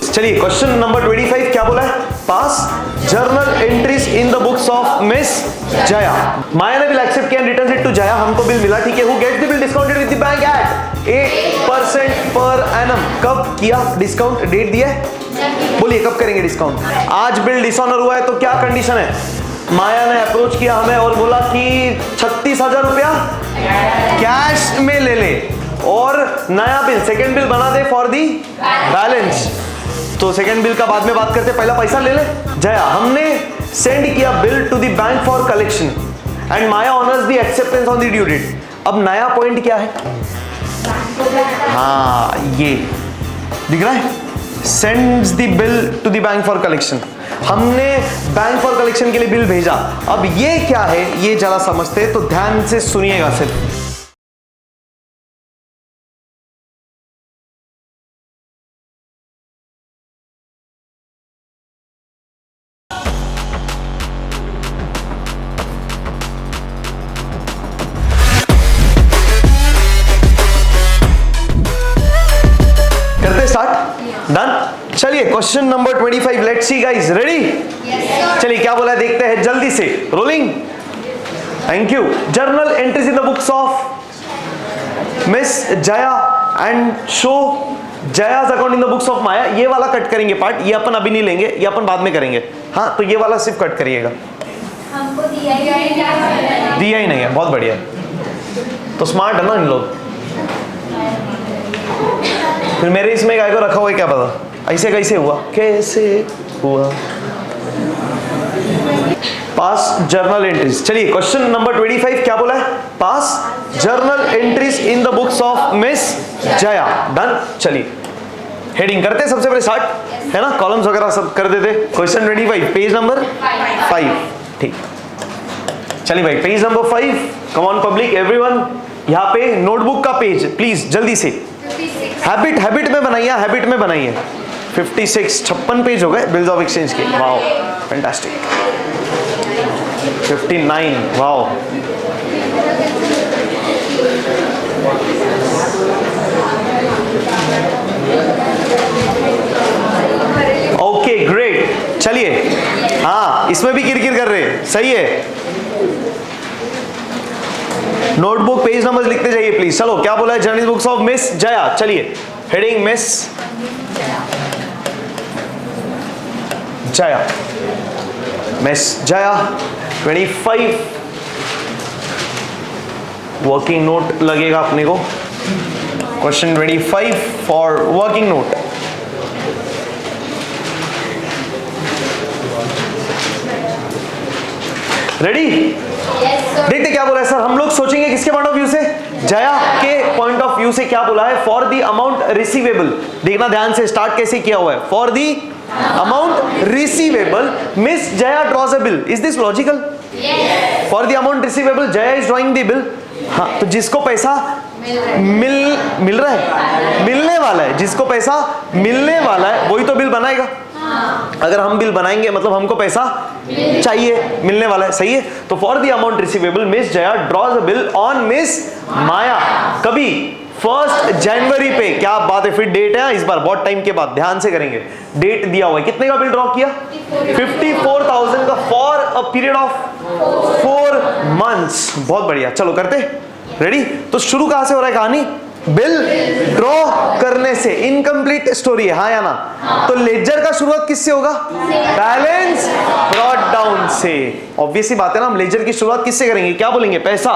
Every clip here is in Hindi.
चलिए क्वेश्चन नंबर 25 क्या बोला है? Pass journal entries in the books of miss Jaya. Maya ने बिल एक्सेप्ट किया, रिटर्न इट टू जया। हमको बिल मिला, ठीक है। Who gets the bill discounted with the bank at 8% per annum. कब किया डिस्काउंट? डेट दिया है, बोलिए कब करेंगे डिस्काउंट? आज बिल डिसऑनर हुआ है तो क्या कंडीशन है? माया ने अप्रोच किया हमें और बोला कि 36,000 रुपया कैश में ले ले और नया बिल सेकेंड बिल बना दे फॉर दी बैलेंस। तो सेकेंड बिल का बाद में बात करते, पहला पैसा ले ले। जया, हमने सेंड किया bill to the bank for collection and Maya honours the acceptance on the due date. अब नया पॉइंट क्या है? हाँ, ये दिख रहा है, sends the bill to the bank for collection. हमने बैंक फॉर कलेक्शन के लिए बिल भेजा। अब ये क्या है ये जरा समझते, तो ध्यान से सुनिएगा सिर्फ। डन। चलिए question number 25, let's see guys, ready? चलिए क्या बोला है देखते हैं जल्दी से। Rolling, thank you. Journal entries in the books of miss Jaya and show Jaya's account in the books of Maya. ये वाला कट करेंगे पार्ट, ये अपन अभी नहीं लेंगे, ये अपन बाद में करेंगे। हाँ, तो ये वाला सिर्फ कट करिएगा। हमको दिया ही नहीं है, बहुत बढ़िया। तो स्मार्ट है ना इन लोग। फिर मेरे इसमें गाय को रखा हुआ है, क्या पता ऐसे कैसे हुआ, कैसे हुआ। पास जर्नल एंट्रीज। चलिए क्वेश्चन नंबर 25 क्या बोला है? Pass journal entries in the books of miss Jaya. Done. चलिए हेडिंग करते सबसे पहले स्टार्ट, है ना, कॉलम्स वगैरह सब कर देते। क्वेश्चन 25 पेज नंबर 5, ठीक। चलिए भाई page number 5, come on public everyone. यहाँ पे नोटबुक का पेज प्लीज जल्दी से। हैबिट में बनाइए, हैबिट में बनाइए। 56 56 पेज हो गए बिल्स ऑफ एक्सचेंज के। Wow, fantastic. 59, wow. Okay great. चलिए, हाँ इसमें भी किरकिर कर रहे हैं, सही है। नोटबुक पेज नंबर लिखते जाइए प्लीज। चलो क्या बोला है? Journal books of miss Jaya. चलिए heading miss Jaya, miss Jaya 25 working note लगेगा अपने को। Question 25 for working note. Ready? देखते क्या बोला है सर। हम लोग सोचेंगे किसके पॉइंट ऑफ व्यू से? जया के पॉइंट ऑफ व्यू से। क्या बोला है? For the amount receivable. देखना ध्यान से, स्टार्ट कैसे किया हुआ है। For the amount receivable miss Jaya draws a bill. Is this logical? For the amount receivable Jaya is drawing the bill. हाँ, तो जिसको पैसा मिल रहा है, मिलने वाला है, जिसको पैसा मिलने वाला है वही तो बिल बनाएगा। अगर हम बिल बनाएंगे मतलब हमको पैसा चाहिए, मिलने वाला है, सही है। तो for the amount receivable miss Jaya draws a bill on miss Maya. कभी 1 जनवरी पे। क्या बात है, फिर डेट है इस बार, बहुत टाइम के बाद, ध्यान से करेंगे। डेट दिया हुआ है, कितने का बिल ड्रॉ किया? 54,000 का for a period of 4 months. बहुत बढ़िया, चलो करते। रेडी? तो शुरू कहां से हो रहा है कहानी? बिल ड्रॉ करने से। इनकम्प्लीट स्टोरी है, हाँ या ना? तो लेजर का शुरुआत किससे होगा? बैलेंस ब्रॉट डाउन से। ऑब्वियसली बात है ना, हम लेजर की शुरुआत किससे करेंगे? क्या बोलेंगे? पैसा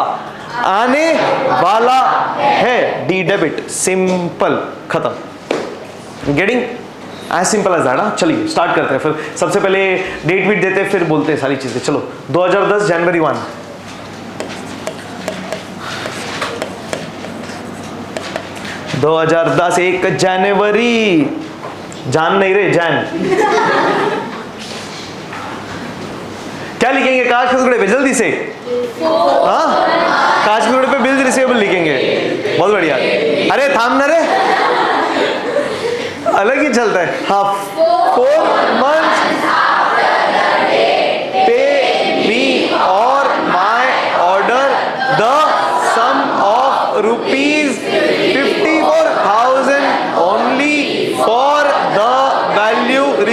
आने वाला है, डी डेबिट। सिंपल, खत्म। Getting? As simple as that. चलिए स्टार्ट करते हैं। फिर सबसे पहले डेट वीट देते हैं, फिर बोलते हैं सारी चीजें। चलो 2010 जनवरी 1। 2010 1 जनवरी। जान नहीं रहे, जान। क्या लिखेंगे? काश के टुकड़े पे जल्दी से। हाँ, काश के टुकड़े पे बिल रिसीवेबल लिखेंगे। बहुत बढ़िया। अरे थाम ना रे, अलग ही चलता है। हाँ, 4 months पे मी और my order the sum of ₹54,000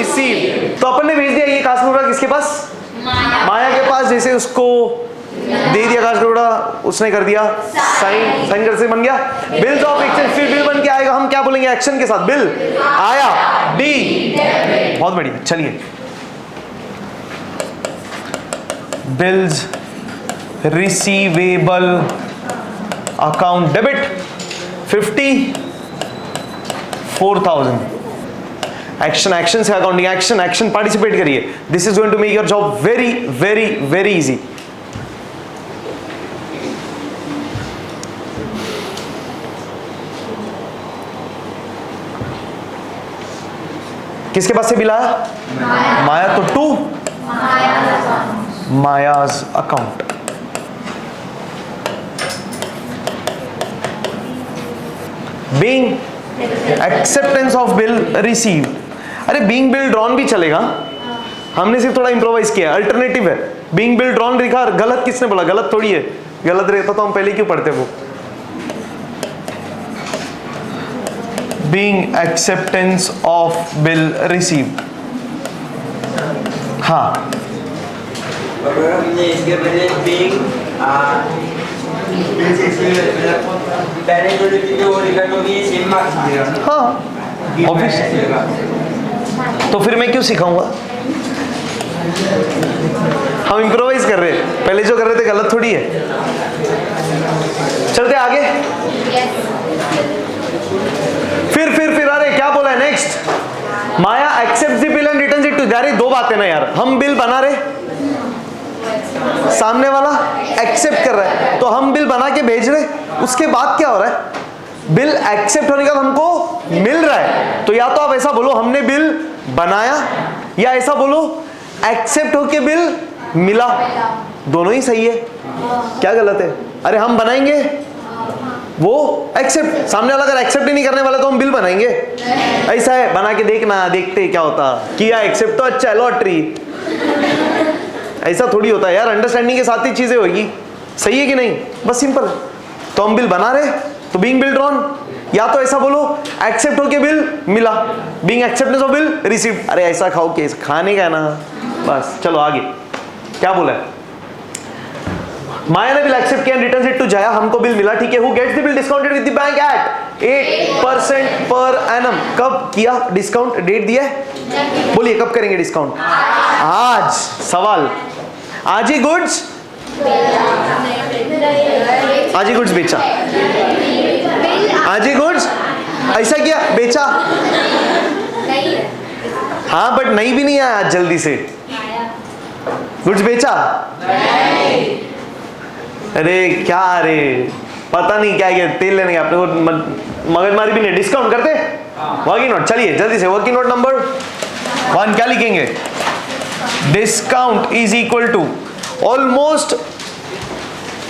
receive. तो अपन ने भेज दिया ये कास्ट टुकड़ा किसके पास? माया के पास। जैसे उसको दे दिया कास्ट टुकड़ा, उसने कर दिया साइन, साइन कर से बन गया बिल्स ऑफ एक्सचेंज। फिर बिल बन के आएगा, हम क्या बोलेंगे एक्शन के साथ? बिल आया, डी। बहुत बढ़िया, चलिए bills receivable account debit 54,000। Action, action से अकाउंटिंग, एक्शन, एक्शन पार्टिसिपेट करिए। This is going to make your job very very very easy. किसके पास से बिल आया? माया। तो to Maya's account. Being acceptance of bill receive. अरे बीइंग बिल ड्रॉन भी चलेगा, हमने सिर्फ थोड़ा इंप्रोवाइज किया, अल्टरनेटिव है। बीइंग बिल ड्रॉन लिखा, गलत किसने बोला? गलत थोड़ी है, गलत रहता तो हम पहले क्यों पढ़ते वो। Being acceptance of bill receive. हाँ इसके पहले बीइंग पहले जो लिखी थी वो रिकॉर्ड होगी सेम मार्क्स। हाँ ऑब्वियस। तो फिर मैं क्यों सिखाऊंगा? हम इम्प्रोवाइज कर रहे हैं, पहले जो कर रहे थे गलत थोड़ी है। चलते आगे। फिर अरे क्या बोला है next? Maya accept the bill and returns it to. यार दो बातें ना यार, हम बिल बना रहे, सामने वाला एक्सेप्ट कर रहा है, तो हम बिल बना के भेज रहे, उसके बाद क्या हो रहा है? बिल एक्सेप्ट होने के बाद हमको मिल रहा है। तो या तो आप ऐसा बोलो हमने बिल बनाया, या ऐसा बोलो एक्सेप्ट होके बिल मिला। दोनों ही सही है, क्या गलत है? अरे हम बनाएंगे, वो एक्सेप्ट। सामने वाला अगर एक्सेप्ट ही नहीं करने वाला तो हम बिल बनाएंगे? ऐसा है, बना के देखना, देखते क्या होता। किया एक्सेप्ट तो अच्छा है, लॉटरी। ऐसा थोड़ी होता है यार, अंडरस्टैंडिंग के साथ ही चीजें होगी। सही है कि नहीं? बस सिंपल। तो हम बिल बना रहे, तो बीइंग बिल ड्रॉन, या तो ऐसा बोलो एक्सेप्ट होके बिल मिला, being acceptance of bill receive. अरे ऐसा खाओ कि खाने का है ना, बस। चलो आगे क्या बोला है? माया ने बिल एक्सेप्ट किया, रिटर्न्स इट टू जया। हमको बिल मिला, ठीक है। Who gets the bill discounted with the bank at 8% per annum. कब किया डिस्काउंट? डेट दिया है, बोलिए कब करेंगे डिस्काउंट? आज। सवाल, आज ही गुड्स, आज ही गुड्स बेचा, आज ही गुड्स ऐसा किया बेचा। हाँ बट नहीं भी नहीं आया आज जल्दी से। गुड्स बेचा? अरे क्या, अरे पता नहीं क्या किया, तेल लेने आपने को मगजमारी भी नहीं। डिस्काउंट करते वर्किंग नोट। चलिए जल्दी से वर्किंग नोट नंबर 1 क्या लिखेंगे? Discount is equal to, almost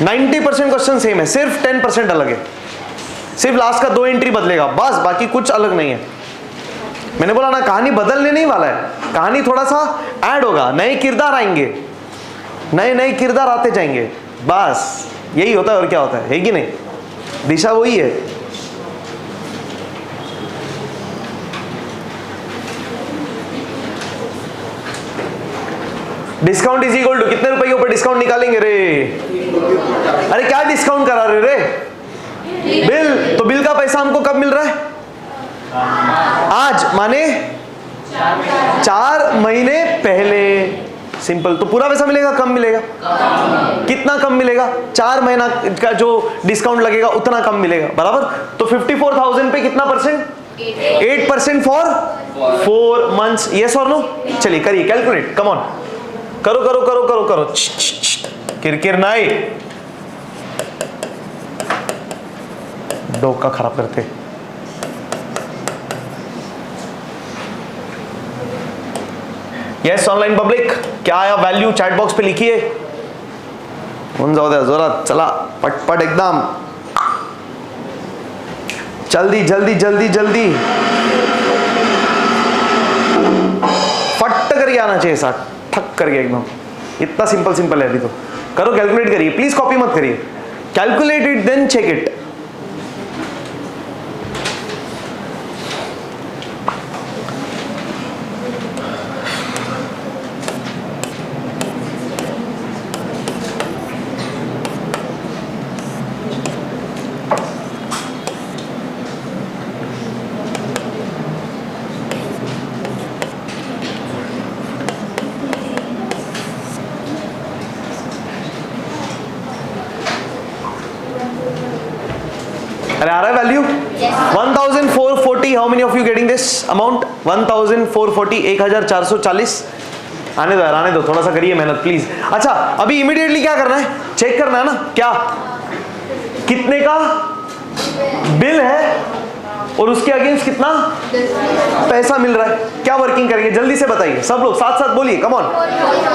90% question same है, सिर्फ 10% अलग है। सिर्फ लास्ट का 2 एंट्री बदलेगा बस, बाकी कुछ अलग नहीं है। मैंने बोला ना, कहानी बदलने नहीं वाला है, कहानी थोड़ा सा ऐड होगा, नए किरदार आएंगे, नए नए किरदार आते जाएंगे, बस यही होता है। और क्या होता है कि नहीं? दिशा वही है। डिस्काउंट इज इक्वल टू, कितने रुपए के ऊपर डिस्काउंट निकालेंगे रे? अरे क्या डिस्काउंट करा रहे रे? बिल। तो बिल का पैसा हमको कब मिल रहा है? आज, माने 4 महीने पहले। सिंपल। तो पूरा पैसा मिलेगा, कम मिलेगा? कितना कम मिलेगा? 4 महीना का जो डिस्काउंट लगेगा उतना कम मिलेगा, बराबर। तो 54,000 पे कितना परसेंट? 8% for 4 months. यस और नो? चलिए करिए कैलकुलेट, कम ऑन, करो करो करो करो करो, किरकिर नाई, डोका खराब करते। यस ऑनलाइन पब्लिक, क्या आया वैल्यू? चैट बॉक्स पे लिखिए। जाओ दे जोरात, चला पटपट एकदम, जल्दी जल्दी जल्दी जल्दी, फट करके आना चाहिए, ऐसा ठक करके एकदम। इतना सिंपल सिंपल है अभी तो। करो कैलकुलेट करिए, प्लीज कॉपी मत करिए, calculate it then check it. अरे आ रहा है value 1440. How many of you getting this amount? 1440, 1440. आने दो, थोड़ा सा करिए मेहनत प्लीज. अच्छा, अभी इमीडिएटली क्या करना है? चेक करना है ना क्या कितने का बिल है और उसके अगेंस्ट कितना पैसा मिल रहा है. क्या वर्किंग करेंगे जल्दी से बताइए, सब लोग साथ साथ बोलिए. Come on.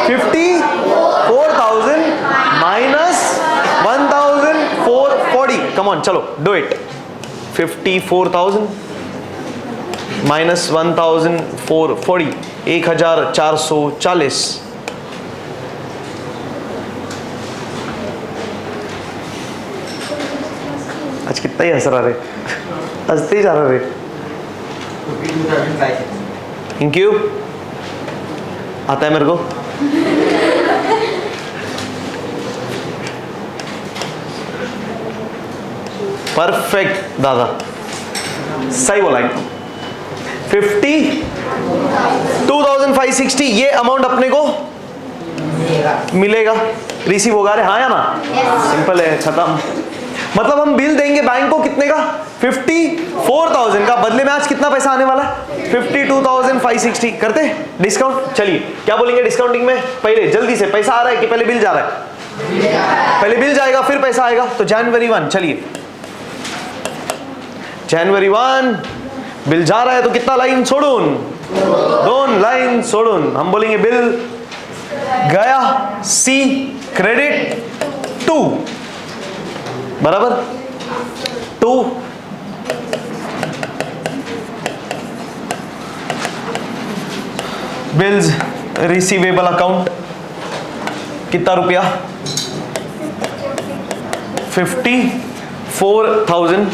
54,000 minus 1440. Come on, चलो डू इट. 54,000 माइनस 1440, 1440. आज कितना ही हंस रहा रे, हंसते ही जा रहा रे. 52,500. Thank you. आता है मेरे को. परफेक्ट दादा, सही बोला एकदम. 52,560 ये अमाउंट अपने को मिलेगा, रिसीव होगा. रे हाँ या ना? सिंपल है, खत्म. मतलब हम बिल देंगे बैंक को कितने का? 54,000 का. बदले में आज कितना पैसा आने वाला है? 52,560. करते डिस्काउंट. चलिए क्या बोलेंगे डिस्काउंटिंग में? पहले जल्दी से, पैसा आ रहा है कि पहले बिल जा रहा है? पहले बिल जाएगा फिर पैसा आएगा. तो जनवरी 1, चलिए जनवरी 1 बिल जा रहा है तो कितना लाइन छोड़ून? 2 लाइन छोड़ून. हम बोलेंगे बिल गया, सी क्रेडिट 2 बराबर 2. बिल्स रिसीवेबल अकाउंट कितना रुपया? 54,000.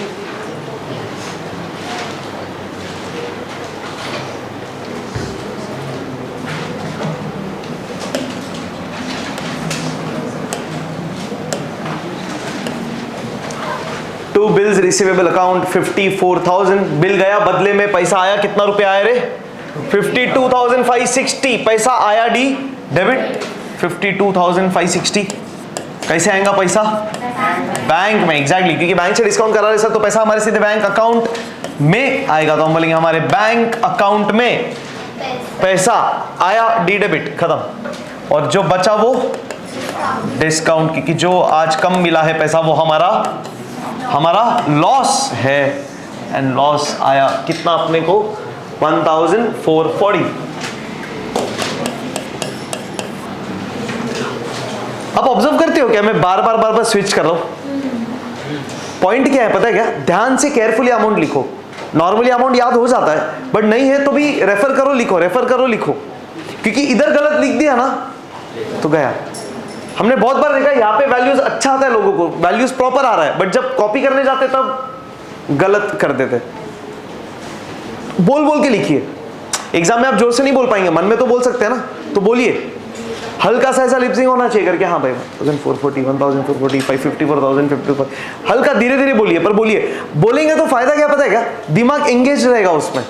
To bills receivable account 54,000. Bill गया, बदले में पैसा आया. कितना रुपया आया रे? 52,560. पैसा आया डी डेबिट. 52,560. कैसे आएगा पैसा? बैंक में. एग्जैक्टली, क्योंकि बैंक से डिस्काउंट करा रहे सर, तो पैसा हमारे सीधे बैंक अकाउंट में आएगा. तो हम बोलेंगे हमारे बैंक अकाउंट में पैसा आया, डी डेबिट, खत्म. और जो बचा वो डिस्काउंट, क्योंकि जो आज कम मिला है पैसा वो हमारा लॉस है. एंड लॉस आया कितना अपने को? 1,440. अब ऑब्जर्व करते हो क्या मैं बार बार स्विच कर रहा हूं? पॉइंट क्या है पता है क्या? ध्यान से केयरफुली अमाउंट लिखो. नॉर्मली अमाउंट याद हो जाता है, बट नहीं है तो भी रेफर करो लिखो, क्योंकि इधर गलत लिख दिया ना तो गया. हमने बहुत बार देखा यहाँ पे वैल्यूज अच्छा आता है, लोगों को वैल्यूज प्रॉपर आ रहा है, बट जब कॉपी करने जाते तब गलत कर देते. बोल के लिखिए. एग्जाम में आप जोर से नहीं बोल पाएंगे, मन में तो बोल सकते हैं ना, तो बोलिए. हल्का सा ऐसा लिपसिंग होना चाहिए करके, हाँ भाई 1,440, 1,440, 554,000, 54. हल्का धीरे धीरे बोलिए, पर बोलेंगे तो फायदा क्या पता है क्या? दिमाग एंगेज रहेगा उसमें.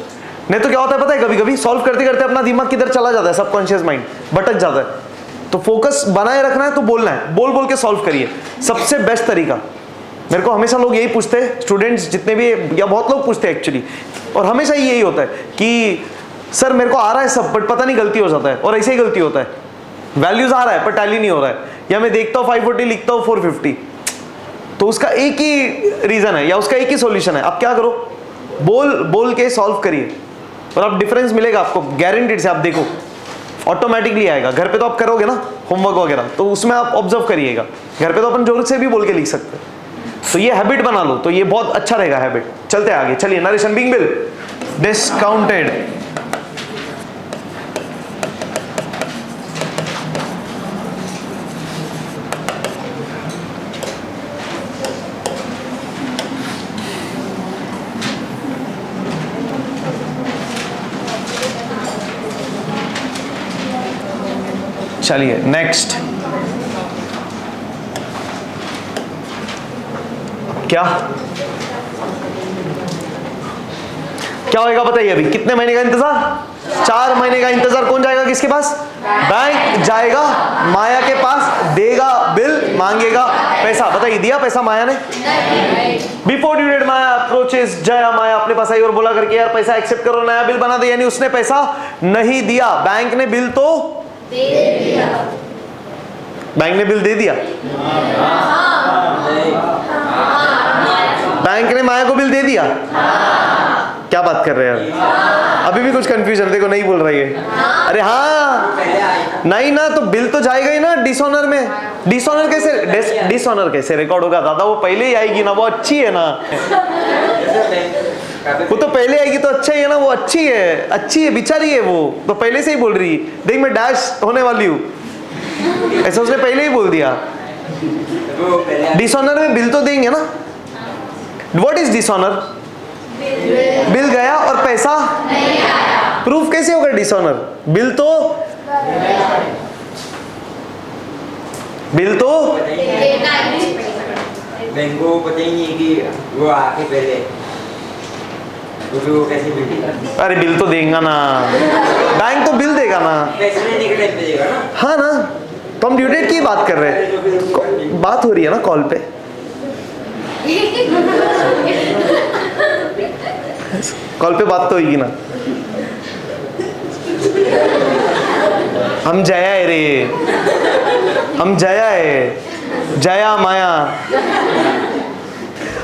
नहीं तो क्या होता है पता है, कभी कभी सॉल्व करते करते अपना दिमाग किधर चला जाता है, सबकॉन्शियस माइंड भटक जाता है. तो फोकस बनाए रखना है तो बोलना है, बोल के सॉल्व करिए. सबसे बेस्ट तरीका. मेरे को हमेशा लोग यही पूछते हैं, स्टूडेंट्स जितने भी, या बहुत लोग पूछते हैं एक्चुअली, और हमेशा यही होता है कि सर मेरे को आ रहा है सब, बट पता नहीं गलती हो जाता है. और ऐसे ही गलती होता है, वैल्यूज आ रहा है पर टैली नहीं हो रहा है, या मैं देखता हूँ 540 लिखता हूँ 450. तो उसका एक ही रीजन है या उसका एक ही सॉल्यूशन है. आप क्या करो, बोल के सॉल्व करिए, और आप डिफरेंस मिलेगा आपको गारंटीड से. आप देखो ऑटोमेटिकली आएगा. घर पे तो आप करोगे ना होमवर्क वगैरह, तो उसमें आप ऑब्जर्व करिएगा. घर पे तो अपन जोर से भी बोल के लिख सकते हैं. तो ये हैबिट बना लो, तो ये बहुत अच्छा रहेगा हैबिट. चलते आगे. चलिए, नरेशन बिंग बिल डिस्काउंटेड. चलिए नेक्स्ट. क्या होएगा बताइए. अभी कितने महीने का इंतजार? 4 महीने का इंतजार. कौन जाएगा किसके पास? बैंक जाएगा माया के पास, देगा बिल, मांगेगा पैसा। बताइए दिया पैसा माया ने? बिफोर ड्यू डेट माया अप्रोचेस जया, माया अपने पास आई और बोला करके यार पैसा एक्सेप्ट करो, नया बिल बना दे, यानी उसने पैसा नहीं दिया। बैंक ने बिल तो दे दिया, बैंक ने बिल दे दिया, बैंक ने माया को बिल दे दिया। क्या बात कर रहे हैं यार, अभी भी कुछ कंफ्यूजन, देखो नहीं बोल रही है। अरे हाँ नहीं ना, तो बिल तो जाएगा ही ना डिसऑनर में। डिसऑनर कैसे, डिसऑनर कैसे रिकॉर्ड होगा दादा? वो पहले ही आएगी ना, वो अच्छी है ना, वो तो पहले आएगी तो अच्छा ही है ना, वो अच्छी है, अच्छी है, बेचारी है, वो तो पहले से ही बोल रही है देख मैं डैश होने वाली हूँ, ऐसा उसने पहले ही बोल दिया। डिसऑनर में बिल तो देंगे ना। What is dishonour? बिल गया और पैसा नहीं आया। प्रूफ कैसे होगा डिसऑनर? बिल तो बैंक को पता ही नहीं कि वो आके पहले वो कैसे बिल देगा? अरे बिल तो देगा ना, बैंक तो बिल देगा ना, पैसे लेने के टाइम पे देगा ना। हाँ ना, तो हम ड्यू डेट की बात कर रहे हैं, बात हो रही है ना कॉल पे। कॉल पे बात तो होगी ना। हम जया है रे, हम जया है, जया माया।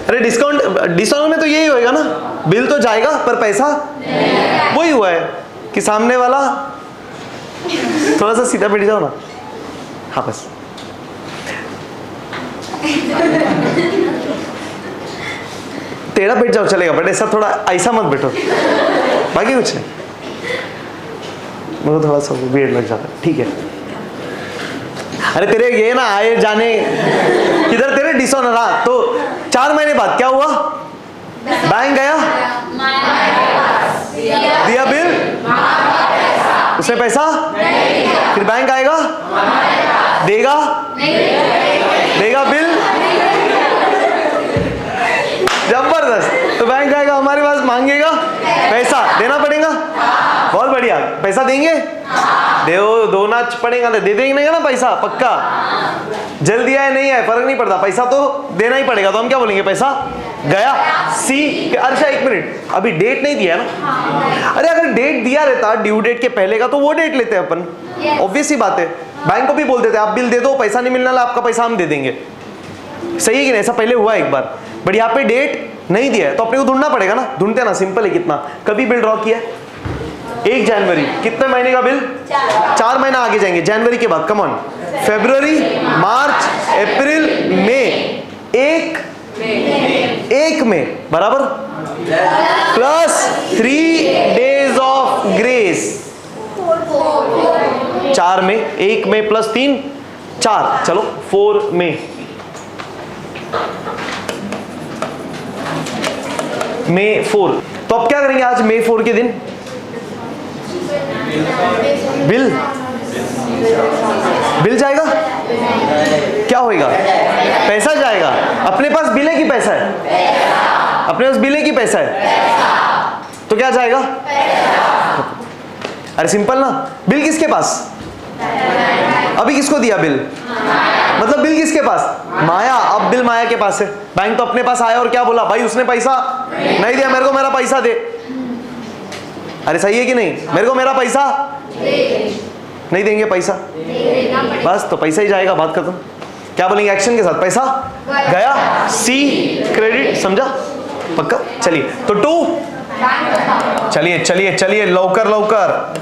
अरे डिस्काउंट में तो यही होएगा ना, बिल तो जाएगा पर पैसा वही हुआ है कि सामने वाला, थोड़ा सा सीधा बैठ जाओ ना, हाँ बस। टेढ़ा बैठ जाओ चलेगा, बट ऐसा थोड़ा ऐसा मत बैठो, बाकी कुछ नहीं, मुझे थोड़ा सा वेट लग जाता है, ठीक है। अरे तेरे ये ना आए जाने किधर तेरे डिसऑनर। हाँ तो 4 महीने बाद क्या हुआ? बैंक गया, दिया बिल, उसने पैसा, फिर बैंक आएगा, देगा, देगा बिल, जबरदस्त। तो बैंक आएगा हमारे पास, मांगेगा पैसा, देना पड़ेगा। बहुत बढ़िया, पैसा देंगे, दो नाच पड़ेगा तो दे देंगे ना पैसा, पक्का। जल्दी आए नहीं आए फर्क नहीं पड़ता, पैसा तो देना ही पड़ेगा। तो हम क्या बोलेंगे? पैसा गया। सी, अच्छा 1 मिनट, अभी डेट नहीं दिया ना। अरे अगर डेट दिया रहता ड्यू डेट के पहले का, तो वो डेट लेते हैं अपन, ऑब्वियस सी बात है। बैंक को भी बोल देते आप बिल दे दो, पैसा नहीं मिलना ला, आपका पैसा हम दे देंगे, सही है कि नहीं? ऐसा पहले हुआ एक बार, बट यहाँ पे डेट नहीं दिया है तो अपने को ढूंढना पड़ेगा ना। ढूंढते ना, सिंपल है। कितना कभी बिल ड्रॉ किया? 1 जनवरी। कितने महीने का बिल? 4 महीना आगे जाएंगे, जनवरी के बाद, कम ऑन, फरवरी, मार्च, अप्रैल, मई, एक में बराबर प्लस 3 डेज ऑफ ग्रेस। 4 में, 1 में प्लस 3, 4, चलो 4 में, मई 4। तो अब क्या करेंगे आज मई 4 के दिन? बिल जाएगा, क्या होएगा? पैसा जाएगा। अपने पास बिल है कि पैसा है? अपने पास बिल है कि पैसा है? तो क्या जाएगा? अरे सिंपल ना, बिल किसके पास? अभी किसको दिया बिल? मतलब बिल किसके पास? माया। अब बिल माया के पास है, बैंक तो अपने पास आया और क्या बोला? भाई उसने पैसा नहीं दिया, मेरे को मेरा पैसा दे। अरे सही है कि नहीं? मेरे को मेरा पैसा नहीं देंगे, पैसा बस, तो पैसा ही जाएगा, बात खत्म। क्या बोलेंगे एक्शन के साथ? पैसा गया, सी क्रेडिट, समझा? पक्का? चलिए तो 2, चलिए चलिए चलिए, लवकर लवकर,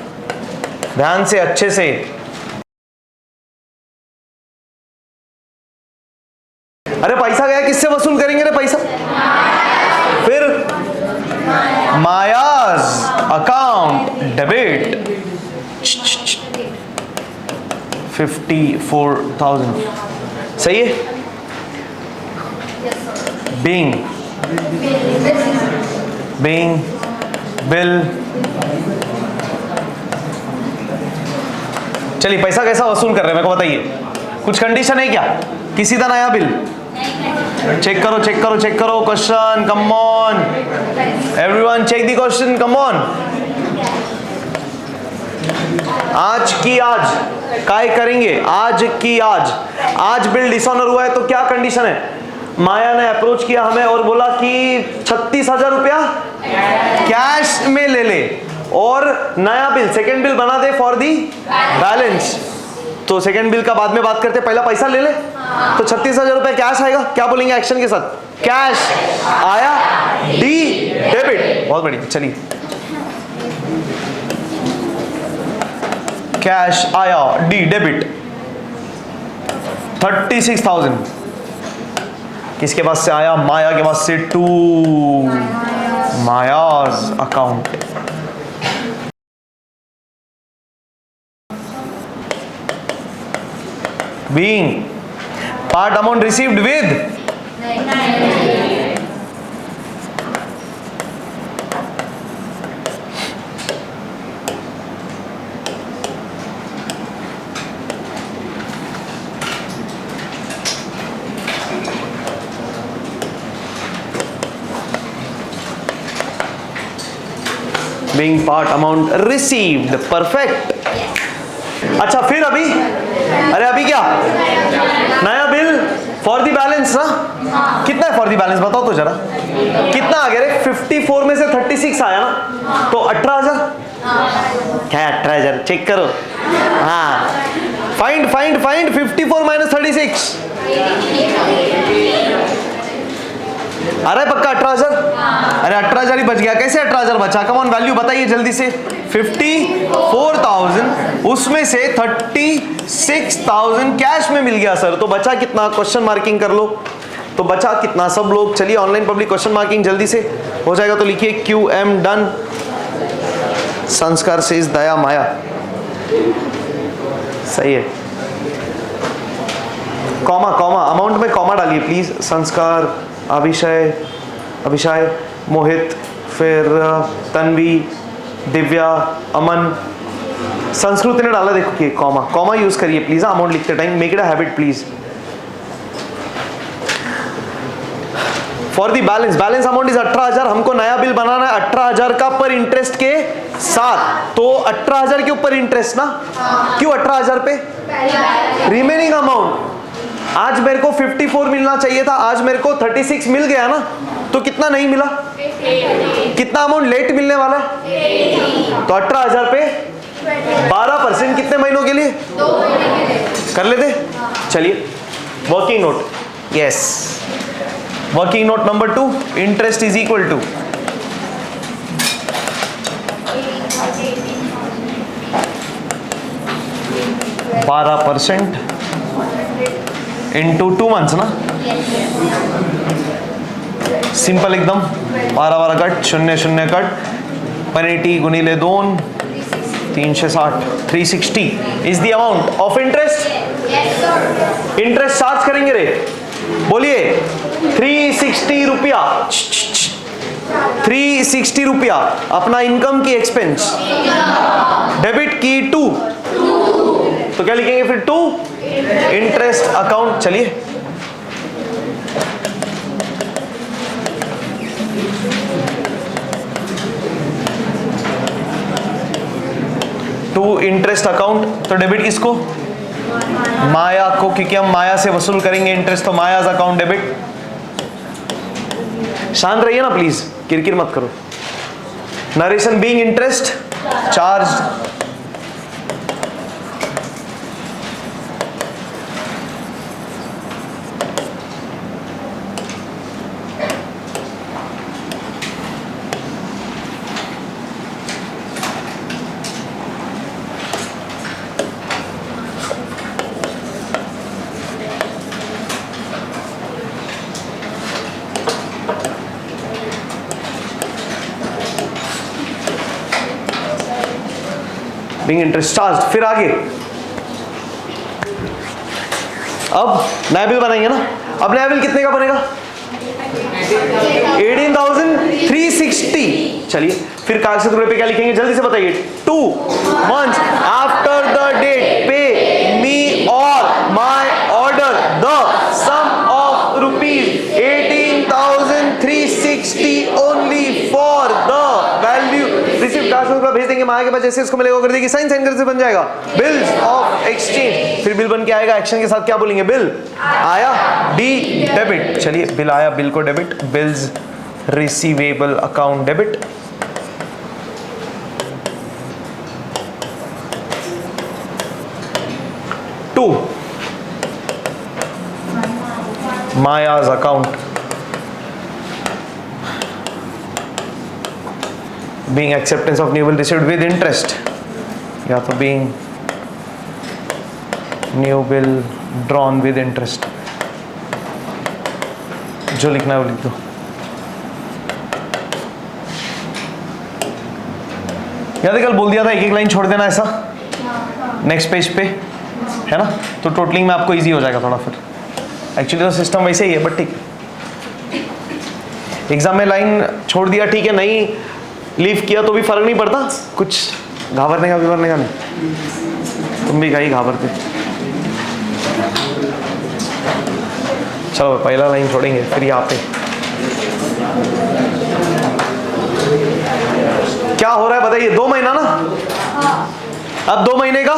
ध्यान से, अच्छे से। अरे पैसा गया, किससे वसूल करेंगे रे पैसा? फिर मायाज अकाउंट डेबिट 54,000, सही है? बिल चलिए पैसा कैसा वसूल कर रहे हैं मेरे को बताइए। कुछ कंडीशन है क्या? किसी का नया बिल? चेक करो चेक करो चेक करो question, come on everyone, check the question, come on. आज की आज काय करेंगे, आज की आज। आज बिल डिसऑनर हुआ है तो क्या कंडीशन है, माया ने अप्रोच किया हमें और बोला कि 36,000 रुपया कैश में ले ले और नया बिल सेकेंड बिल बना दे फॉर दी बैलेंस। तो सेकेंड बिल का बाद में बात करते, पहला पैसा ले ले। तो 36,000 रुपया कैश आएगा, क्या बोलेंगे एक्शन के साथ, कैश आया, डी डेबिट। बहुत बढ़िया, चलिए कैश आया, डी डेबिट 36,000 किसके पास से आया, माया के पास से, to Maya's account. Being part amount received with being part amount received, perfect। अच्छा फिर अभी, अरे अभी क्या, नया बिल फॉर दी बैलेंस ना, कितना है फॉर दी बैलेंस बताओ तो जरा, कितना आ गया रे, 54 में से 36 आया ना, तो 18,000, क्या 18,000 चेक करो, हाँ फाइंड 54 माइनस 36, अरे पक्का 18,000, अरे 18,000 ही बच गया, कैसे 18,000 बचा, कम ऑन वैल्यू बताइए जल्दी से, 54,000 उसमें से 36,000 कैश में मिल गया सर, तो बचा कितना, क्वेश्चन मार्किंग कर लो, तो बचा कितना सब लोग, चलिए ऑनलाइन पब्लिक क्वेश्चन मार्किंग जल्दी से हो जाएगा, तो लिखिए QM डन, संस्कार से इस दया माया, सही है, कॉमा कॉमा अमाउंट में कॉमा डालिए प्लीज, संस्कार, अभिषय, मोहित, फिर तन्वी, दिव्या, अमन, संस्कृत ने डाला, देखो कॉमा कॉमा यूज करिए प्लीज, अमाउंट लिखते time, make it a habit please. For the balance amount is 18,000, हमको नया बिल बनाना है 18,000 का पर इंटरेस्ट के साथ, तो 18,000 के ऊपर इंटरेस्ट ना, क्यों 18,000 पे, रिमेनिंग अमाउंट, आज मेरे को 54 मिलना चाहिए था, आज मेरे को 36 मिल गया ना, तो कितना नहीं मिला, कितना अमाउंट लेट मिलने वाला है, तो 18,000 पे 12% कितने महीनों के लिए, 2 महीने के लिए कर लेते, चलिए working note, yes working note number 2, interest is equal to 12% into 2 months ना, सिंपल एकदम, 12 कट, 0 कट, 180 गुणिले 2, 360, 360 is the amount of interest, interest charge करेंगे रे, बोलिए 360 रुपया, 360 रुपया अपना इनकम की एक्सपेंस, डेबिट की 2, तो क्या लिखेंगे फिर 2 इंटरेस्ट अकाउंट, चलिए टू इंटरेस्ट अकाउंट, तो डेबिट किसको, माया को, क्योंकि हम माया से वसूल करेंगे इंटरेस्ट, तो मायाज अकाउंट डेबिट। शांत रहिए ना प्लीज, किरकिर मत करो। Narration being interest charge, interest charge, फिर आगे अब नया बिल बनाएंगे ना, अब नया बिल कितने का बनेगा, 18,360, चलिए फिर कागज रुपए पे क्या लिखेंगे जल्दी से बताइए, 2 months after the date pay me और my order the sum of rupees 18,360 only for the value receive, के बाद भेज देंगे माया के पास, जैसे इसको मिलेगा कर देगी साइन, साइन करके बन जाएगा बिल्स ऑफ एक्सचेंज, फिर बिल बन के आएगा, एक्शन के साथ क्या बोलेंगे, बिल आया, डी डेबिट, चलिए बिल आया, बिल को debit, bills receivable account debit, to Maya's account being acceptance of new bill received with interest, या तो being new bill drawn with interest, जो लिखना है वो लिख दो। याद है कल बोल दिया था एक एक लाइन छोड़ देना ऐसा नेक्स्ट पेज पे, है ना, तो टोटलिंग में आपको इजी हो जाएगा थोड़ा। फिर एक्चुअली तो सिस्टम वैसे ही है, बट ठीक, एग्जाम में लाइन छोड़ दिया ठीक है, नहीं लीव किया तो भी फर्क नहीं पड़ता, कुछ घाबरने का विवरने का नहीं, तुम भी कहीं घाबरते। चलो पहला लाइन छोड़ेंगे, फिर यहाँ पे क्या हो रहा है बताइए, 2 महीना ना, अब 2 महीने का,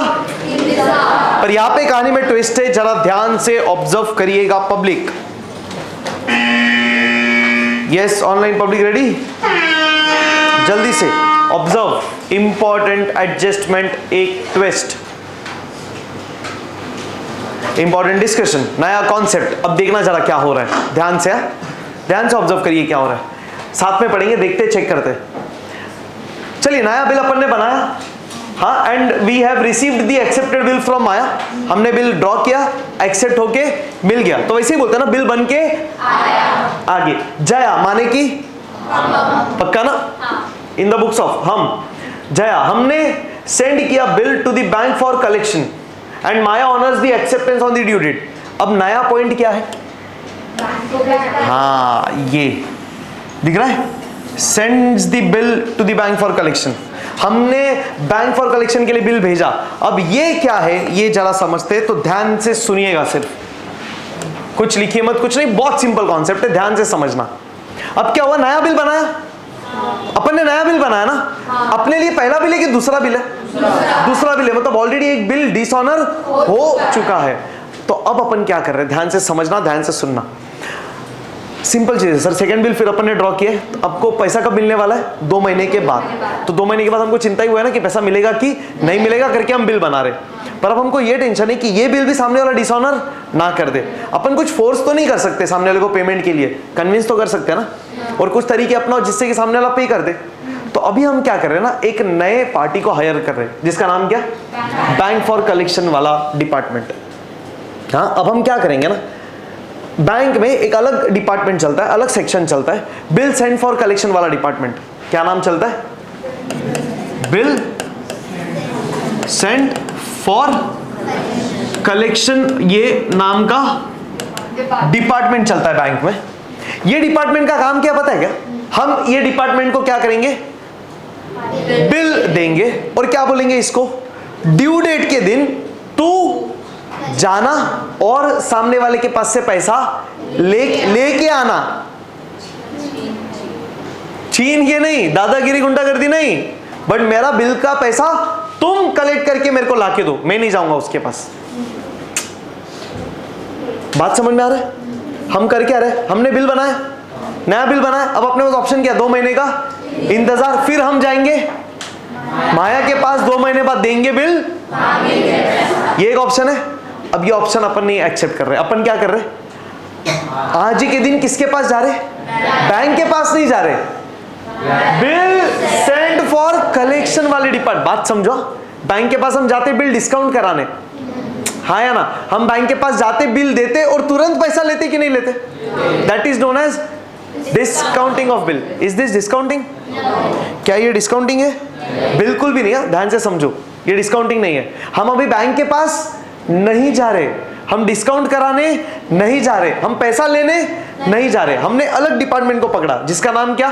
पर यहां पे कहानी में ट्विस्ट है, जरा ध्यान से ऑब्जर्व करिएगा public. Yes online public ready, जल्दी से ऑब्जर्व, इंपॉर्टेंट एडजस्टमेंट, एक ट्विस्ट, इंपॉर्टेंट डिस्कशन, नया कॉन्सेप्ट। अब देखना जरा क्या हो रहा है, ध्यान से ऑब्जर्व करिए क्या हो रहा है, साथ में पढ़ेंगे, देखते चेक करते। चलिए नया बिल अपन ने बनाया, हाँ, and we have received the accepted bill from Maya, हमने बिल ड्रॉ किया, एक्सेप्ट होके मिल गया, तो वैसे ही बोलते हैं ना, बिल बन के आगे, जया माने की पक्का ना, इन द बुक्स ऑफ हम, जया हमने सेंड किया bill to the bank for collection and Maya honours the acceptance on the due date. अब नया पॉइंट क्या है, हाँ ये दिख रहा है, sends the bill to the bank for collection, हमने बैंक फॉर कलेक्शन के लिए बिल भेजा। अब ये क्या है, ये जरा समझते हैं, तो ध्यान से सुनिएगा, सिर्फ कुछ लिखिए मत, कुछ नहीं, बहुत सिंपल कॉन्सेप्ट है, ध्यान से समझना। अब क्या हुआ, नया बिल बनाया, अपन ने नया बिल बनाया ना, अपने लिए पहला बिल है कि दूसरा बिल है, दूसरा बिल है, मतलब ऑलरेडी एक बिल डिसऑनर हो चुका है। तो अब अपन क्या कर रहे हैं, ध्यान से समझना, ध्यान से सुनना, सिंपल चीज है सर। सेकंड बिल फिर अपन ने ड्रॉ किया, तो आपको पैसा कब मिलने वाला है, 2 महीने के बाद, तो 2 महीने के बाद हमको चिंता ही हुआ है ना कि पैसा मिलेगा कि नहीं मिलेगा करके हम बिल बना रहे, पर अब हमको ये टेंशन है कि ये बिल भी सामने वाला डिसऑनर ना कर दे। अपन कुछ फोर्स तो नहीं कर सकते सामने वाले को पेमेंट के लिए, कन्विंस तो कर सकते हैं ना, और कुछ तरीके अपनाओ जिससे कि सामने वाला पे कर दे। तो अभी हम क्या कर रहे हैं ना, एक नए पार्टी को हायर कर रहे हैं, जिसका नाम क्या, बैंक फॉर कलेक्शन वाला डिपार्टमेंट। हाँ, अब हम क्या करेंगे ना, बैंक में एक अलग डिपार्टमेंट चलता है, अलग सेक्शन चलता है, बिल सेंड फॉर कलेक्शन वाला डिपार्टमेंट। क्या नाम चलता है, बिल सेंड फॉर कलेक्शन, ये नाम का डिपार्टमेंट चलता है बैंक में। ये डिपार्टमेंट का काम क्या पता है क्या, हम ये डिपार्टमेंट को क्या करेंगे, बिल देंगे, और क्या बोलेंगे इसको, ड्यू डेट के दिन तू जाना और सामने वाले के पास से पैसा लेके आना, छीन के नहीं, दादागिरी गुंडागर्दी नहीं, बट मेरा बिल का पैसा तुम कलेक्ट करके मेरे को लाके दो, मैं नहीं जाऊंगा उसके पास। बात समझ में आ रहा है, हम कर क्या रहे, हमने बिल बनाया, नया बिल बनाया, अब अपने पास ऑप्शन क्या, 2 महीने का इंतजार, फिर हम जाएंगे माया के पास, 2 महीने बाद देंगे बिल, ये एक ऑप्शन है। अब ये ऑप्शन अपन नहीं एक्सेप्ट कर रहे, अपन क्या कर रहे, आज ही के दिन किसके पास जा रहे, बैंक के पास नहीं जा रहे, बिल सेंड फॉर कलेक्शन वाले डिपार्टमेंट। बात समझो, बैंक के पास हम जाते बिल डिस्काउंट कराने, हाँ या ना, हम बैंक के पास जाते बिल देते और तुरंत पैसा लेते कि नहीं लेते, that is known as discounting of bill. Is this discounting, क्या ये डिस्काउंटिंग है, बिल्कुल भी नहीं है, ध्यान से समझो, ये डिस्काउंटिंग नहीं है। हम अभी बैंक के पास नहीं जा रहे, हम डिस्काउंट कराने नहीं जा रहे, हम पैसा लेने नहीं जा रहे, हमने अलग डिपार्टमेंट को पकड़ा जिसका नाम क्या,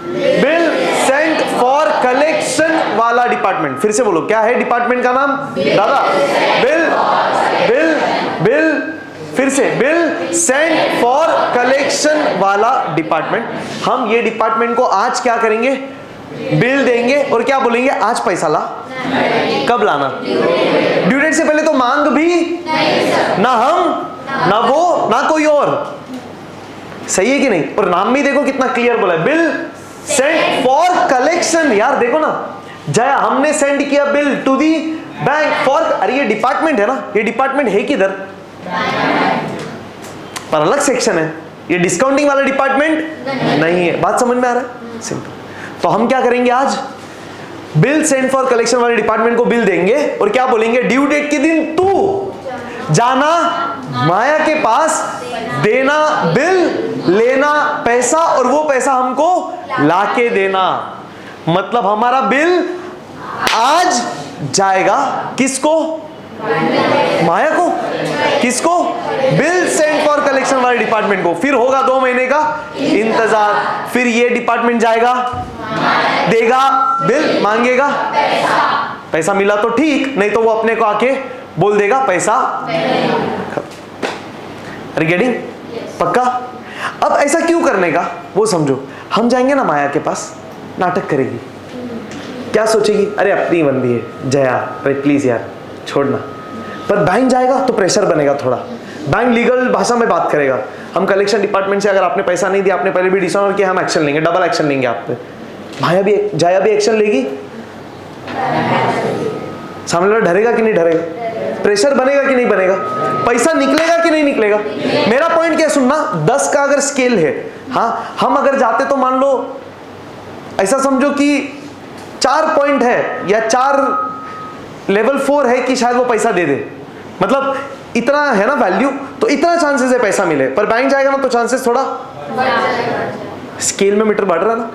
बिल सेंट फॉर कलेक्शन वाला डिपार्टमेंट। फिर से बोलो, क्या है डिपार्टमेंट का नाम, दादा, बिल बिल बिल फिर से, बिल सेंट फॉर कलेक्शन वाला डिपार्टमेंट। हम ये डिपार्टमेंट को आज क्या करेंगे, बिल देंगे और क्या बोलेंगे, आज पैसा ला। कब लाना? ड्यू डेट से पहले तो मांग भी ना हम ना वो ना कोई और, सही है कि नहीं? और नाम भी देखो कितना क्लियर बोला है, बिल सेंड फॉर कलेक्शन। यार देखो ना, जया हमने सेंड किया bill to the bank for, अरे ये डिपार्टमेंट है ना, ये डिपार्टमेंट है किधर? पर अलग सेक्शन है, ये डिस्काउंटिंग वाला डिपार्टमेंट नहीं है। बात समझ में आ रहा है? सिंपल। तो हम क्या करेंगे आज, बिल सेंड फॉर कलेक्शन वाले डिपार्टमेंट को बिल देंगे और क्या बोलेंगे, ड्यू डेट के दिन तू जाना माया के पास, देना बिल, लेना पैसा और वो पैसा हमको लाके देना। मतलब हमारा बिल आज जाएगा किसको? माया को। किसको? बिल सेंड फॉर कलेक्शन वाले डिपार्टमेंट को। फिर होगा 2 महीने का इंतजार, फिर ये डिपार्टमेंट जाएगा, देगा बिल, मांगेगा पैसा, मिला तो ठीक, नहीं तो वो अपने को आके बोल देगा पैसा। गेटिंग? पक्का? अब ऐसा क्यों करने का वो समझो। हम जाएंगे ना माया के पास, नाटक करेगी, क्या सोचेगी, अरे अपनी बंदी है जया, अरे प्लीज यार छोड़ना। पर बैंक जाएगा तो प्रेशर बनेगा थोड़ा, बैंक लीगल भाषा में बात करेगा, हम कलेक्शन डिपार्टमेंट से अगर आपने पैसा नहीं दिया, आपने पहले भी डिसऑनर किया, हम एक्शन लेंगे, डबल एक्शन लेंगे आप पे। माया भी, जया भी एक्शन लेगी, सामने वाला डरेगा कि नहीं डरेगा, प्रेशर बनेगा कि नहीं बनेगा, पैसा निकलेगा कि नहीं निकलेगा। मेरा पॉइंट क्या सुनना, 10 का अगर स्केल है, हाँ हम अगर जाते तो मान लो ऐसा समझो कि 4 पॉइंट है या 4 लेवल 4 है कि शायद वो पैसा दे दे, मतलब इतना है ना वैल्यू, तो इतना चांसेस है पैसा मिले। पर बैंक जाएगा ना तो चांसेस थोड़ा स्केल में मीटर बढ़ रहा है ना,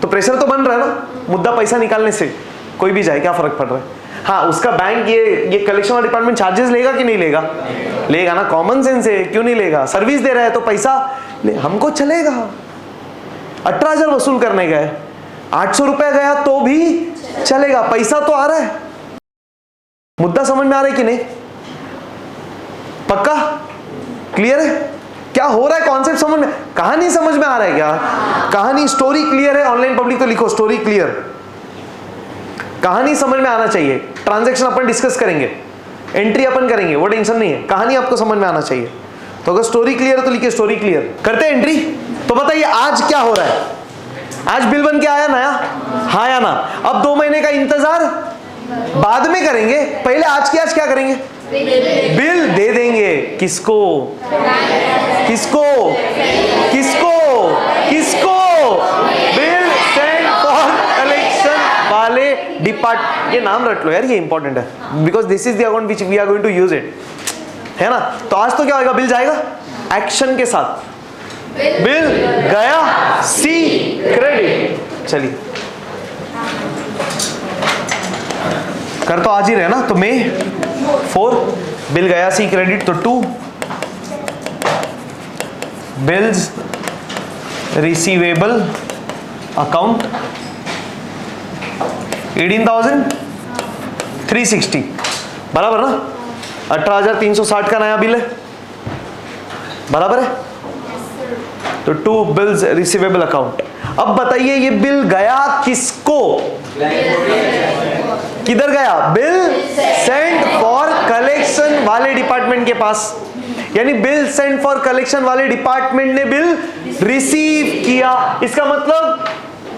तो प्रेशर तो बन रहा है ना, मुद्दा पैसा निकालने से, कोई भी जाए क्या फर्क पड़ रहा है। हाँ उसका बैंक ये कलेक्शन वाला डिपार्टमेंट चार्जेस लेगा कि नहीं लेगा, लेगा ना, कॉमन सेंस है, क्यों नहीं लेगा, सर्विस दे रहा है तो पैसा ले, हमको चलेगा। 18,000 वसूल करने गए, 800 रुपया गया तो भी चलेगा, पैसा तो आ रहा है। मुद्दा समझ में आ रहा है कि नहीं? पक्का? क्लियर है क्या हो रहा है? कॉन्सेप्ट समझ में, कहानी समझ में आ रहा है क्या? कहानी, स्टोरी क्लियर है? ऑनलाइन पब्लिक तो लिखो स्टोरी क्लियर। कहानी समझ में आना चाहिए, ट्रांजैक्शन अपन डिस्कस करेंगे, एंट्री अपन करेंगे, वो टेंशन नहीं है, कहानी आपको समझ में आना चाहिए। तो अगर स्टोरी क्लियर है तो लिखिए स्टोरी क्लियर। करते हैं एंट्री। तो बताइए आज क्या हो रहा है, आज बिल बन के आया नया, हाँ या ना? अब 2 महीने का इंतजार बाद में करेंगे, पहले आज की आज क्या करेंगे, बिल दे देंगे। किसको? किसको? किसको? किसको? बिल सेंड फॉर कलेक्शन वाले डिपार्ट, ये नाम रट लो यार, ये इंपॉर्टेंट है, because this is the account which we are going to use it, है ना? तो आज तो क्या होगा, बिल जाएगा एक्शन के साथ, बिल गया सी क्रेडिट। चलिए कर तो आज ही रहे ना, तो मे 4 बिल गया सी क्रेडिट, तो 2 बिल्स रिसीवेबल अकाउंट 18,360, बराबर ना? 18,360 का नया बिल है, बराबर है? तो 2 बिल्स रिसीवेबल अकाउंट। अब बताइए ये बिल गया किसको, किधर गया, बिल सेंड फॉर कलेक्शन वाले डिपार्टमेंट के पास, यानी बिल सेंड फॉर कलेक्शन वाले डिपार्टमेंट ने बिल रिसीव किया। इसका मतलब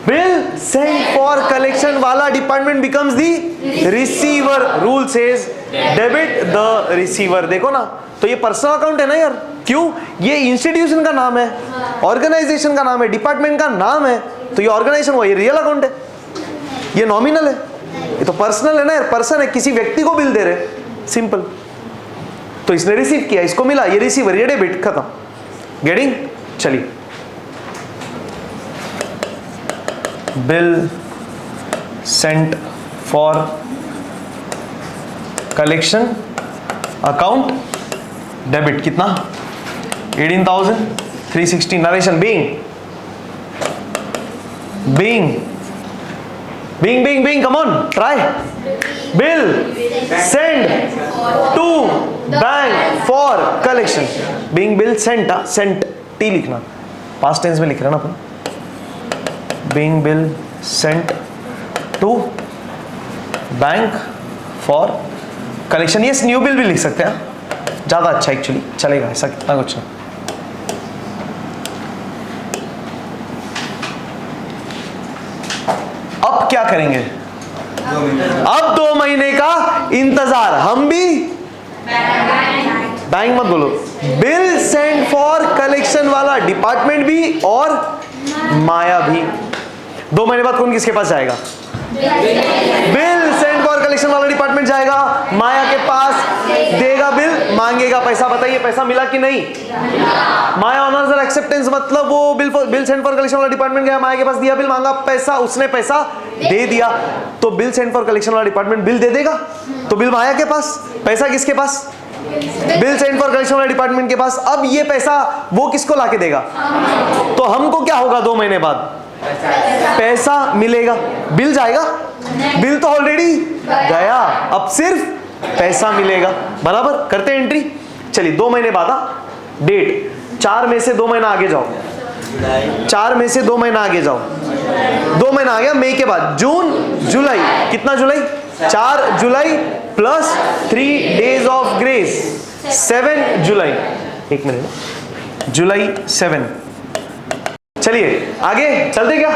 बिल सेंड फॉर कलेक्शन वाला department becomes the receiver. Rule says debit the receiver. देखो ना, तो ये पर्सनल अकाउंट है ना यार, क्यों? ये इंस्टीट्यूशन का नाम है, ऑर्गेनाइजेशन का नाम है, डिपार्टमेंट का नाम है, तो ये ऑर्गेनाइजेशन हुआ, ये रियल अकाउंट है, ये नॉमिनल है, ये तो पर्सनल है ना यार, पर्सन है, किसी व्यक्ति को बिल दे रहे, सिंपल। तो इसने रिसीव किया, इसको मिला, ये रिसीवर, ये डेबिट, खत्म। गेटिंग? चलिए, bill sent for collection account debit, कितना? 18,360। Narration being come on, try. Bill send to bank for collection. Being bill sent, sent T लिखना, past tense में लिख रहा ना अपन। Being bill sent to bank for collection. Yes, new bill भी लिख सकते हैं, ज्यादा अच्छा एक्चुअली चलेगा, ऐसा कितना कुछ नहीं। अब क्या करेंगे? अब 2 महीने का इंतजार। हम भी बैंक मत बोलो, बिल सेंड फॉर कलेक्शन वाला डिपार्टमेंट भी और माया भी। 2 महीने बाद कौन किसके पास जाएगा? बिल सेंड फॉर कलेक्शन वाला डिपार्टमेंट जाएगा, माया के पास देगा बिल, मांगेगा पैसा। बताइए पैसा मिला कि नहीं? माया ऑनर्स एक्सेप्टेंस मतलब वो बिल सेंड फॉर कलेक्शन वाला डिपार्टमेंट गया, माया के पास दिया बिल, मांगा पैसा, उसने पैसा दे दिया। तो बिल सेंड फॉर कलेक्शन वाला डिपार्टमेंट बिल दे देगा, तो बिल माया के पास, पैसा किसके पास? बिल सेंड फॉर कलेक्शन वाला डिपार्टमेंट के पास। अब ये पैसा वो किसको लाके देगा? तो हमको क्या होगा 2 महीने बाद? पैसा मिलेगा, बिल जाएगा, बिल तो ऑलरेडी गया, अब सिर्फ पैसा मिलेगा। बराबर, करते हैं एंट्री। चलिए 2 महीने बाद, डेट 4 में से 2 महीना आगे जाओ, 4 में से 2 महीना आगे जाओ। 2 महीना आ गया, मई के बाद जून जुलाई, कितना जुलाई? 4 जुलाई प्लस 3 डेज ऑफ ग्रेस, 7 जुलाई। 1 मिनट, जुलाई 7। चलिए आगे चलते क्या?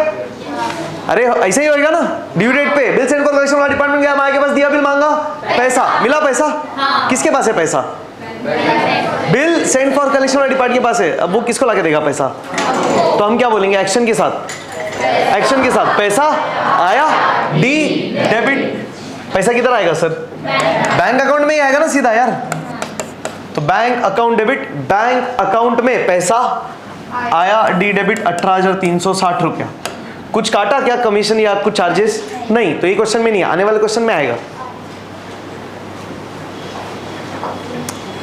अरे ऐसे ही होएगा ना, ड्यू डेट पे बिल सेंड फॉर कलेक्शन वाला डिपार्टमेंट गया, माया के पास दिया बिल, मांगा पैसा, मिला पैसा। किसके पास है पैसा? बिल सेंड फॉर कलेक्शन वाला डिपार्टमेंट के पास है। अब वो किसको लाके देगा पैसा? तो हम क्या बोलेंगे? एक्शन के साथ, एक्शन के साथ पैसा आया, डी डेबिट। पैसा किधर आएगा सर? बैंक अकाउंट में ही आएगा ना सीधा यार। तो bank account debit, bank account में पैसा आया, डी डेबिट 18,360 रुपया। कुछ काटा क्या कमीशन या कुछ चार्जेस? नहीं, तो ये क्वेश्चन में नहीं, आने वाले क्वेश्चन में आएगा।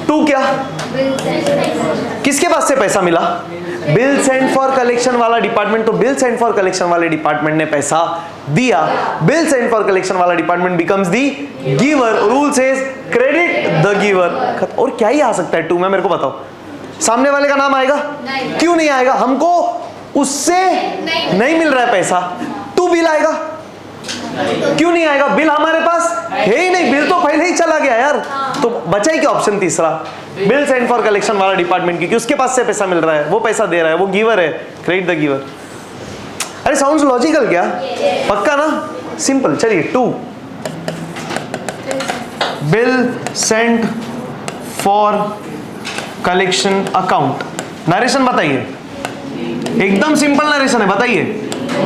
2 क्या? किसके पास से पैसा मिला? बिल सेंड फॉर कलेक्शन वाला डिपार्टमेंट। तो बिल सेंड फॉर कलेक्शन वाले डिपार्टमेंट ने पैसा दिया, बिल सेंड फॉर कलेक्शन वाला department becomes the giver. Rule says credit the giver. और क्या ही आ सकता है 2 में, मेरे को बताओ। सामने वाले का नाम आएगा? क्यों नहीं आएगा? हमको उससे नहीं मिल रहा है पैसा, 2 बिल आएगा। क्यों नहीं आएगा? बिल हमारे पास है ही नहीं, बिल तो पहले ही चला गया यार। तो बचा ही क्या ऑप्शन तीसरा? बिल सेंड फॉर कलेक्शन वाला डिपार्टमेंट, क्योंकि उसके पास से पैसा मिल रहा है, वो पैसा दे रहा है, वो गिवर है, क्रेडिट द गिवर। अरे साउंड्स लॉजिकल क्या? पक्का ना? सिंपल। चलिए 2, bill send for collection account. Narration बताइए, एकदम सिंपल नरेशन है, बताइए।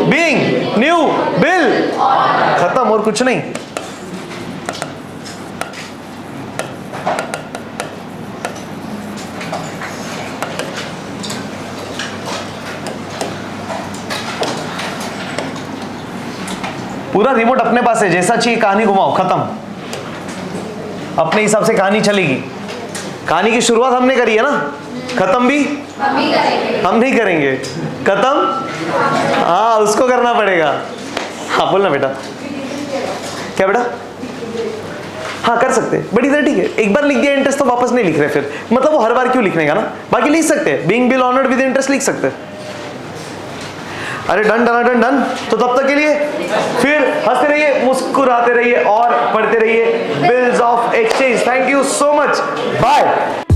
बीइंग न्यू बिल, खत्म, और कुछ नहीं। पूरा रिमोट अपने पास है, जैसा चाहिए कहानी घुमाओ, खत्म। अपने हिसाब से कहानी चलेगी। कहानी की शुरुआत हमने करी है ना, खत्म भी हम नहीं करेंगे। खत्म हाँ उसको करना पड़ेगा। हाँ बोलना बेटा। क्या बेटा? हाँ कर सकते हैं, बड़ी तरह ठीक है। एक बार लिख दिया इंटरेस्ट तो वापस नहीं लिख रहे, फिर मतलब वो हर बार क्यों लिखने का ना। बाकी लिख सकते हैं, being bill honoured with interest लिख सकते हैं। अरे डन डन डन डन। तो तब तक के लिए फिर हंसते रहिए, मुस्कुराते रहिए और पढ़ते रहिए bills of exchange. Thank you so much, bye.